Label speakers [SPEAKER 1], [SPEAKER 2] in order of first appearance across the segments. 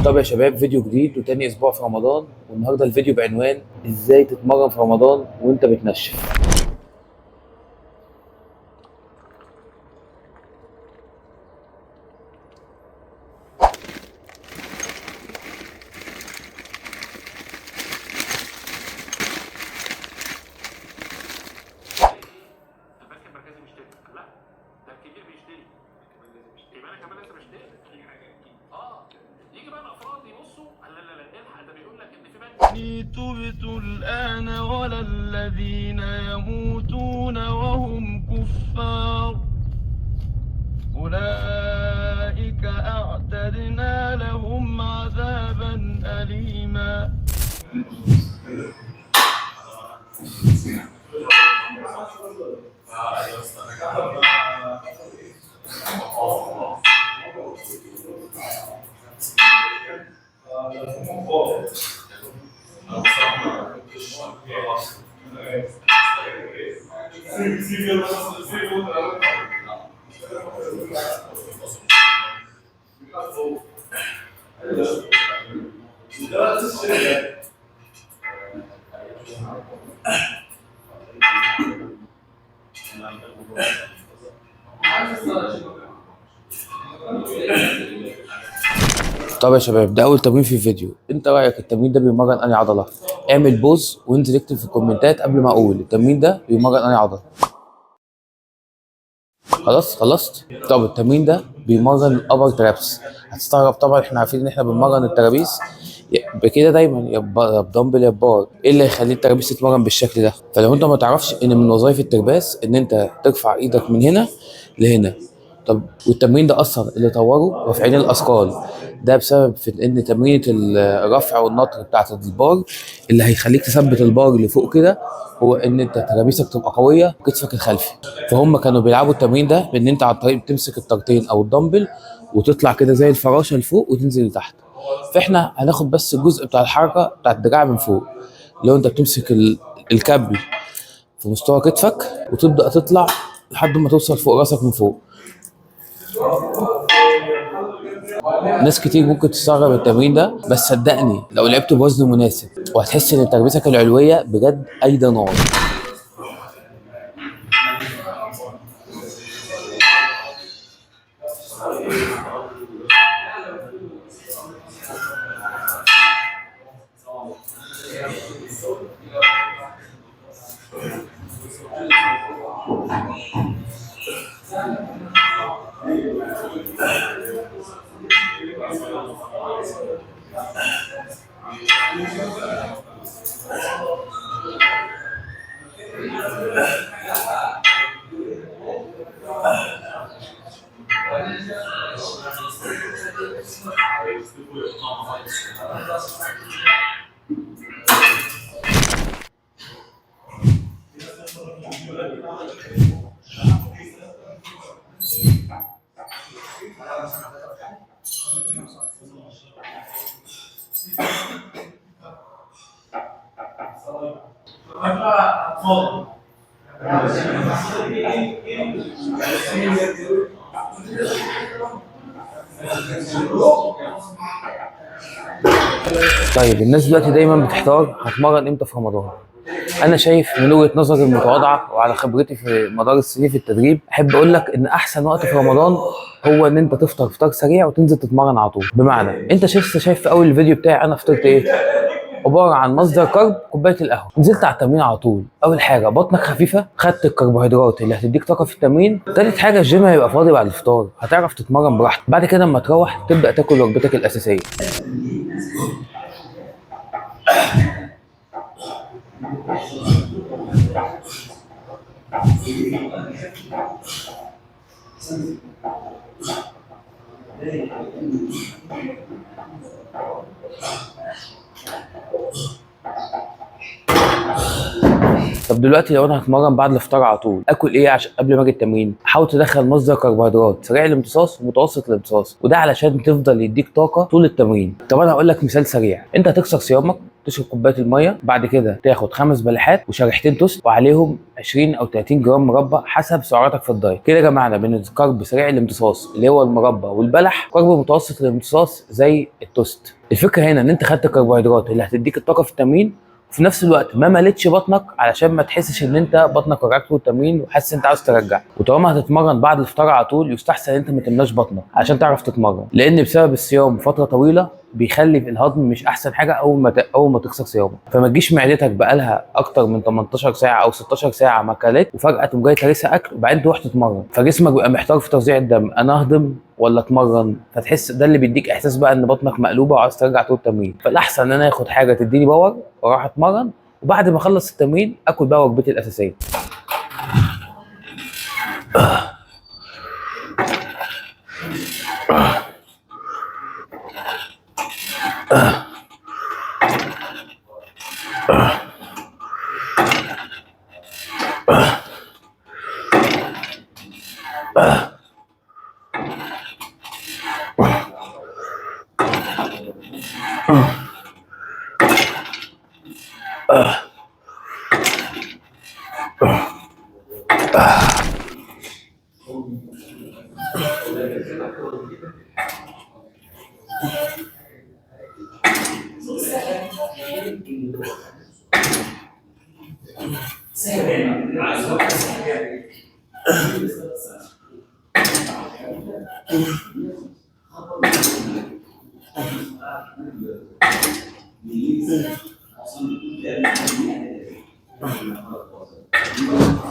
[SPEAKER 1] طب يا شباب، فيديو جديد وتاني اسبوع في رمضان، والنهارده الفيديو بعنوان ازاي تتمرن في رمضان وانت بتنشف.
[SPEAKER 2] البنك المركزي بيشتري. لا، ده الكبير بيشتري. يبقى انا كمان لسه بشتري. يجي بقى الافراد يبصوا، لا لا لا الحق، ده بيقول لك ان في بنك.
[SPEAKER 3] تبت الآن ولا الذين يموتون وهم كفار أولئك أعتدنا لهم عذابا أليما.
[SPEAKER 1] طب يا شباب، ده اول تمرين في الفيديو. انت رايك التمرين ده بيمرن انهي عضله؟ اعمل بوز وانزل اكتب في الكومنتات قبل ما اقول التمرين ده بيمرن انهي عضله. خلصت. طب التمرين ده بيمرن الابر ترابس. هتستغرب طبعا، احنا عارفين ان احنا بنمرن الترابيس بكده دايما، يا بدمبل يا بار. ايه اللي يخلي الترابيس تتمرن بالشكل ده؟ فلو انت ما تعرفش ان من وظائف الترباس ان انت ترفع ايدك من هنا لهنا. طب والتمرين ده اصلا اللي طوره رافعين الاثقال، ده بسبب في ان تمرينه الرفع والنطر بتاعت البار اللي هيخليك تثبت البار لفوق كده، هو ان انت ترابيسك تبقى قويه وكتفك الخلفي. فهم كانوا بيلعبوا التمرين ده بان انت عن طريق تمسك الطرتين او الدمبل وتطلع كده زي الفراشه لفوق وتنزل لتحت. فاحنا هناخد بس الجزء بتاع الحركه بتاع الدراع من فوق. لو انت بتمسك الكابل في مستوى كتفك وتبدا تطلع لحد ما توصل فوق راسك من فوق. ناس كتير ممكن تستغرب التمرين ده، بس صدقني لو لعبت بوزن مناسب وهتحس ان تربيتك العلويه بجد ايده نار. طيب الناس دلوقتي دايما بتحتار هتمرن امتى في رمضان. انا شايف من وجهه نظري المتواضعه وعلى خبرتي في مدار السنين في التدريب، احب اقول لك ان احسن وقت في رمضان هو ان انت تفطر فطار سريع وتنزل تتمرن على طول. بمعنى انت شايف في اول الفيديو بتاعي انا فطرت ايه؟ عباره عن مصدر كرب، كوبايه القهوه. نزلت على التمرين على طول. اول حاجه بطنك خفيفه، خدت الكربوهيدرات اللي هتديك طاقه في التمرين. تالت حاجه الجيم هيبقى فاضي بعد الفطار، هتعرف تتمرن براحتك. بعد كده اما تروح تبدا تاكل وجبتك الاساسيه. طب دلوقتي لو انا هتمرن بعد الافطار على طول، اكل ايه عشان قبل ما اجي التمرين؟ حاول تدخل مصدر كربوهيدرات سريع الامتصاص ومتوسط الامتصاص، وده علشان تفضل يديك طاقه طول التمرين. طب انا هقول لك مثال سريع. انت هتكسر صيامك تشرب كوبايه الميه، بعد كده تاخد 5 بلحات وشريحتين توست وعليهم 20 او 30 جرام مربى حسب سعراتك في الدايت. كده جمعنا بين الكارب سريع الامتصاص اللي هو المربى والبلح، كارب متوسط الامتصاص زي التوست. الفكره هنا ان انت خدت الكربوهيدرات اللي هتديك الطاقه في التمرين، وفي نفس الوقت ما ملتش بطنك علشان ما تحسش ان انت بطنك وجعك طول التمرين وحاسس انت عاوز ترجع. وطالما هتتمرن بعد الفطار على طول يستحسن ان انت ما تملاش بطنك عشان تعرف تتمرن، لان بسبب الصيام فتره طويله بيخلي في الهضم مش احسن حاجه اول ما تكسر صيامك. فما تجيش معدتك بقالها اكتر من 18 ساعه او 16 ساعه ما اكلت وفجاه تقوم جاي تهرسها اكل وبعدين تروح تتمرن، فجسمك بيبقى محتار في توزيع الدم، انا اهضم ولا اتمرن، فتحس ده اللي بيديك احساس بقى ان بطنك مقلوبه وعاوز ترجع طول التمرين. فالاحسن ان انا اخد حاجه تديني باور واروح اتمرن، وبعد ما اخلص التمرين اكل بقى وجبتي الاساسيه.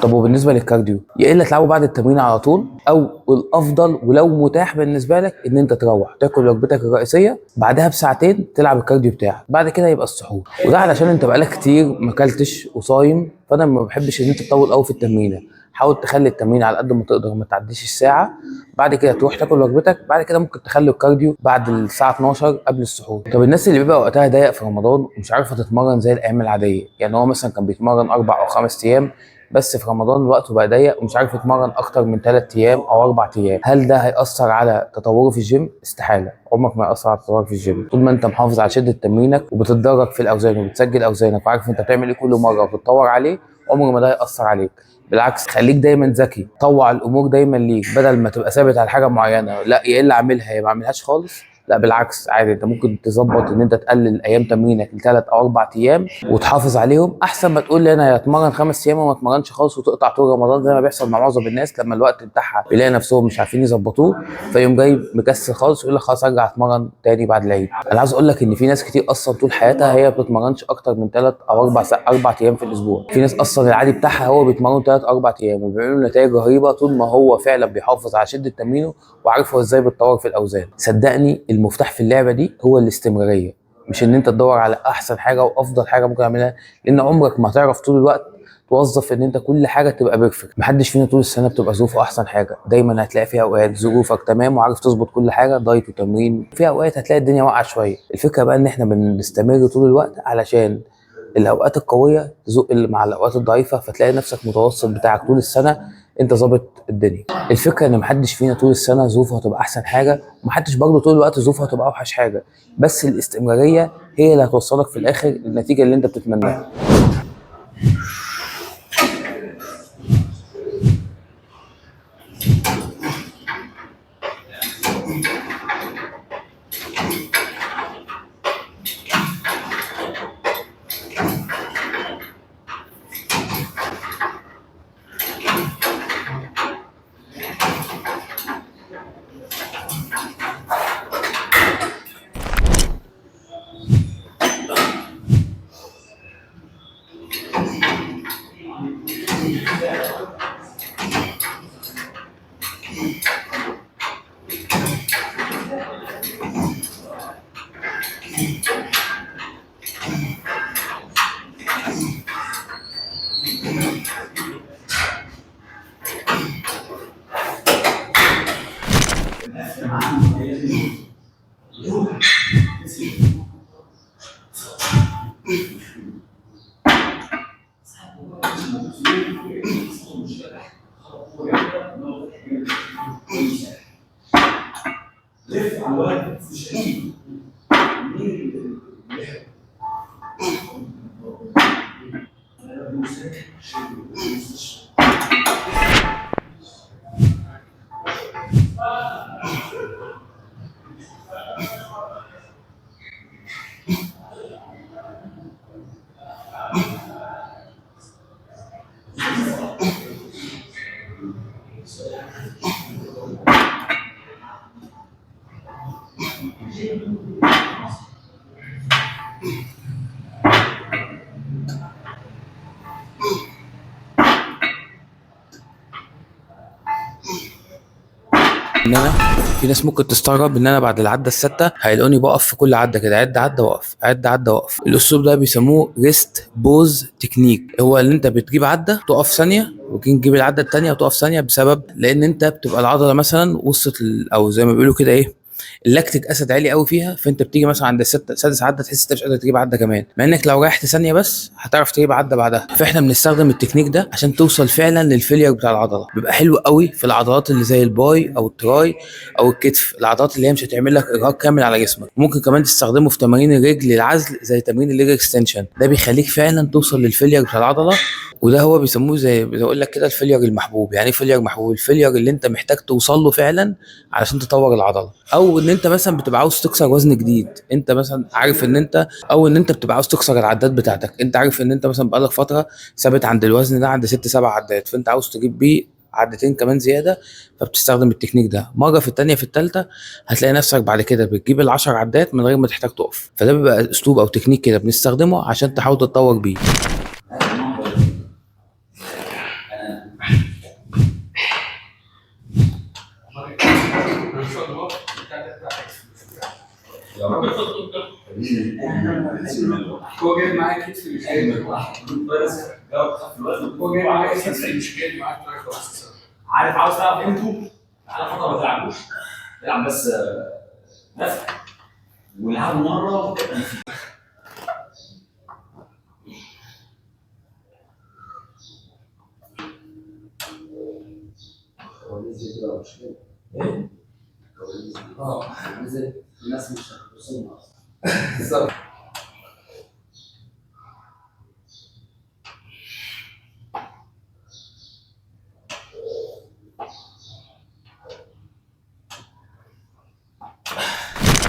[SPEAKER 1] طب وبالنسبه للكارديو، يا الا تلعبه بعد التمرين على طول، او الافضل ولو متاح بالنسبه لك ان انت تروح تاكل وجبتك الرئيسيه بعدها بساعتين تلعب الكارديو بتاعك، بعد كده يبقى السحور. وده علشان انت بقالك كتير ما اكلتش وصايم، فانا ما بحبش ان انت تطول قوي في التمرينه. حاول تخلي التمرين على قد ما تقدر ما تعديش الساعه، بعد كده تروح تاكل وجبتك، بعد كده ممكن تخلي الكارديو بعد الساعه 12 قبل السحور. طب الناس اللي بيبقى وقتها ضيق في رمضان ومش عارفه تتمرن زي الايام العاديه، يعني هو مثلا كان بيتمرن 4 أو 5 ايام بس في رمضان وقته بقى ضيق ومش عارف يتمرن اكتر من 3 ايام او 4 ايام، هل ده هيأثر على تطوره في الجيم؟ استحاله، عمرك ما يأثر على تطورك في الجيم. طول ما انت محافظ على شده تمرينك وبتتدرج في الاوزان وبتسجل اوزانك وعارف انت بتعمل ايه كل مره وبتتطور عليه، عمر ما ده هيأثر عليك. بالعكس، خليك دايما ذكي، طوع الامور دايما ليك، بدل ما تبقى ثابت على حاجه معينه، لا يا الا اعملها يا ما اعملهاش خالص. لا بالعكس، عادي، انت ممكن تظبط ان انت تقلل ايام تمرينك ل3 أو 4 ايام وتحافظ عليهم، احسن ما تقول لي انا هتمرن 5 ايام وما اتمرنش خالص وتقطع طول رمضان زي ما بيحصل مع معظم الناس لما الوقت بتاعها بيلاقي نفسهم مش عارفين يظبطوه، فيقوم جاي مكسل خالص ويقول لك خلاص ارجع اتمرن تاني بعد العيد. انا عاوز اقول لك ان في ناس كتير اصلا طول حياتها هي ما بتتمرنش اكتر من 3 أو 4 ايام في الاسبوع. في ناس اصلا العادي بتاعها هو بيتمرن 3 أو 4 ايام وبيعملوا نتائج رهيبه طول ما هو فعلا بيحافظ على شده تمرينه وعارف هو ازاي بيتطور في الاوزان. صدقني المفتاح في اللعبه دي هو الاستمراريه، مش ان انت تدور على احسن حاجه وافضل حاجه ممكن اعملها، لان عمرك ما هتعرف طول الوقت توظف ان انت كل حاجه تبقى بيرفكت. محدش فينا طول السنه بتبقى ظروفه احسن حاجه، دايما هتلاقي فيها اوقات ظروفك تمام وعارف تظبط كل حاجه دايت وتمرين، في اوقات هتلاقي الدنيا واقعه شويه. الفكره بقى ان احنا بنستمر طول الوقت علشان الاوقات القويه تزق مع الاوقات الضعيفه، فتلاقي نفسك متوسط بتاعك طول السنه انت ظابط الدنيا. الفكره ان محدش فينا طول السنه ظروفه هتبقى احسن حاجه، ومحدش برضه طول الوقت ظروفه هتبقى اوحش حاجه، بس الاستمراريه هي اللي هتوصلك في الاخر للنتيجه اللي انت بتتمناها. ان انا في ناس ممكن تستغرب ان انا بعد العده السادسه هيلاقوني بقف في كل عده كده، عد عده واقف، عد عده واقف. الاسلوب ده بيسموه ريست بوز تكنيك، هو اللي انت بتجيب عده تقف ثانيه وتجيب العده الثانيه وتقف ثانيه، بسبب لان انت بتبقى العضله مثلا وصلت او زي ما بيقولوا كده ايه، اللاكتيك اسيد عالي قوي فيها، فانت بتيجي مثلا عند سادس عده تحس انت مش قادر تجيب عده كمان، مع انك لو ريحت ثانيه بس هتعرف تجيب عده بعدها. فاحنا بنستخدم التكنيك ده عشان توصل فعلا للفيلير بتاع العضله. بيبقى حلو قوي في العضلات اللي زي الباي او التراي او الكتف، العضلات اللي هي مش هتعمل لك ارهاق كامل على جسمك. ممكن كمان تستخدمه في تمارين الرجل العزل زي تمرين الليج اكستنشن، ده بيخليك فعلا توصل للفيلير بتاع العضله. وده هو بيسموه زي بقول لك كده الفيلير المحبوب. يعني ايه فيلير محبوب؟ الفيلير اللي انت محتاج توصل له فعلا علشان تطور العضله. او ان انت مثلا بتبقى عاوز تكسر وزن جديد، انت مثلا عارف ان انت، او ان انت بتبقى عاوز تكسر العدات بتاعتك، انت عارف ان انت مثلا بقالك فتره ثابت عند الوزن ده عند 6-7 عدات، فانت عاوز تجيب بيه عدتين كمان زياده، فبتستخدم التكنيك ده مره، في الثانيه في الثالثه هتلاقي نفسك بعد كده بتجيب ال10 عدات من غير ما تحتاج تقف. فده بيبقى اسلوب او تكنيك كده بنستخدمه عشان تحاول تتطور بيه.
[SPEAKER 4] هو جاي معايا كتف مش جاي معاك، هو جاي معايا كتف مش جاي معاك خالص.
[SPEAKER 5] عارف عاوز تعرف قيمته؟ تعالى فتره ما تلعبوش، العب بس دفع والعبوا مره.
[SPEAKER 4] الناس مش هتوصلنا اصلا.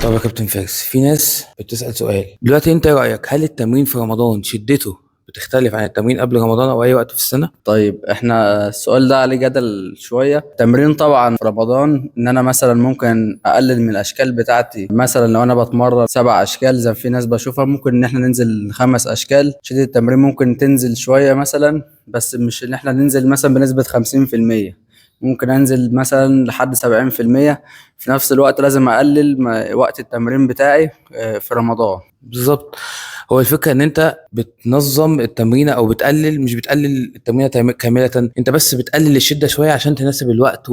[SPEAKER 1] طب يا كابتن فارس، في ناس بتسأل سؤال دلوقتي، انت ايه رأيك؟ هل التمرين في رمضان شدته بتختلف عن التمرين قبل رمضان او اي وقت في السنة؟
[SPEAKER 6] طيب احنا السؤال ده عليه جدل شوية. تمرين طبعا في رمضان ان انا مثلا ممكن اقلل من الاشكال بتاعتي، مثلا لو انا بتمرن 7 اشكال زي في ناس بشوفها، ممكن ان احنا ننزل 5 اشكال. شدة التمرين ممكن تنزل شوية مثلا، بس مش ان احنا ننزل مثلا بنسبة 50%، ممكن انزل مثلا لحد 70%. في نفس الوقت لازم اقلل وقت التمرين بتاعي في رمضان.
[SPEAKER 1] بالظبط، هو الفكره ان انت بتنظم التمرينه او بتقلل، مش بتقلل التمرينه كامله، انت بس بتقلل الشده شويه عشان تناسب الوقت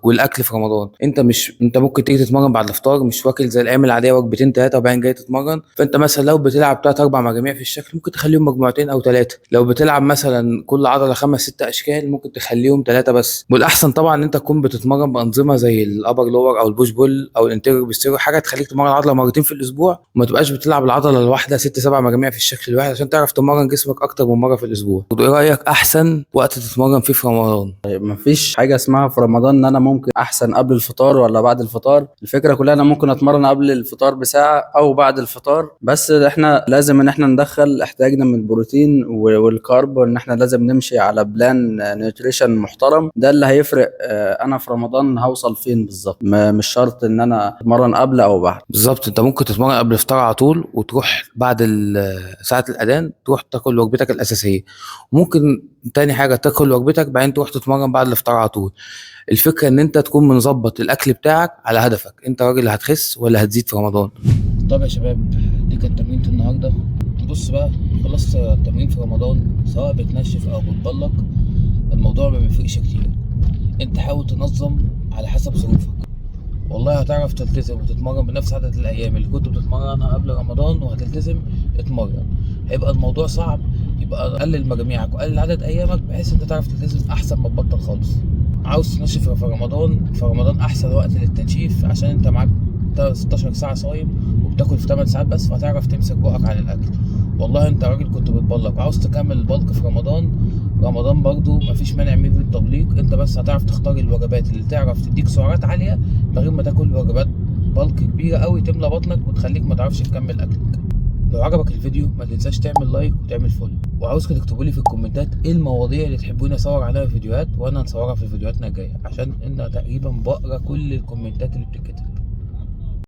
[SPEAKER 1] والاكل في رمضان. انت ممكن تيجي تتمرن بعد الافطار مش واكل زي الايام العاديه وجبتين 3 وبعدين جاي تتمرن. فانت مثلا لو بتلعب 3-4 مجاميع في الشكل ممكن تخليهم مجموعتين او 3. لو بتلعب مثلا كل عضله 5-6 اشكال ممكن تخليهم 3 بس. والاحسن طبعا ان انت تكون بتتمرن بانظمه زي الابر لور او البوش بول او الانتيريور بيستيريور، حاجه تخليك تمرن العضله مرتين في الاسبوع، وما تبقاش بتلعب العضله الواحده 6-7 مجاميع في الشكل الواحد، عشان تعرف تمرن جسمك اكتر من مره في الاسبوع. وايه رايك احسن وقت تتمرن فيه في رمضان؟
[SPEAKER 6] طيب مفيش حاجة اسمها في رمضان ان انا ممكن احسن قبل الفطار ولا بعد الفطار. الفكرة كلها انا ممكن اتمرن قبل الفطار بساعة او بعد الفطار، بس احنا لازم ان احنا ندخل احتياجنا من البروتين والكارب، وان احنا لازم نمشي على بلان نيوتريشن محترم. ده اللي هيفرق انا في رمضان هوصل فين بالظبط. مش شرط ان انا اتمرن قبل او بعد.
[SPEAKER 1] بالظبط، انت ممكن تتمرن قبل الفطار على طول وتروح بعد ساعه الاذان تروح تاكل وجبتك الاساسيه، وممكن تاني حاجه تاكل وجبتك بعدين تروح تتمرن بعد الافطار على طول. الفكره ان انت تكون مظبط الاكل بتاعك على هدفك، انت راجل هتخس ولا هتزيد في رمضان. طب يا شباب، دي كانت تمرينة النهارده. بص بقى، خلصت التمرين في رمضان سواء بتنشف او بتبلق، الموضوع ما بيفرقش كتير. انت حاول تنظم على حسب ظروفك، والله هتعرف تلتزم وتتمرن بنفس عدد الايام اللي كنت بتتمرنها قبل رمضان، وهتلتزم اتمرن. هيبقى الموضوع صعب، يبقى قلل مجاميعك وقلل عدد ايامك بحيث انت تعرف تلتزم احسن ما تبطل خالص. عاوز تنشف في رمضان احسن وقت للتنشيف، عشان انت معاك 16 ساعه صايم وبتاكل في 8 ساعات بس، فهتعرف تمسك بقك عن الاكل. والله انت راجل كنت بتبلق وعاوز تكمل البلق في رمضان برضو مفيش مانع من التبليق، انت بس هتعرف تختار الوجبات اللي تعرف تديك سعرات عاليه من غير ما تاكل وجبات بلق كبيره قوي تملى بطنك وتخليك ما تعرفش تكمل اكلك. لو عجبك الفيديو ما تنساش تعمل لايك وتعمل فولو، وعاوزكم تكتبوا لي في الكومنتات ايه المواضيع اللي تحبوني اصور عليها فيديوهات وانا هنصورها في فيديوهاتنا الجايه، عشان انا تقريبا بقرا كل الكومنتات اللي بتتكتب.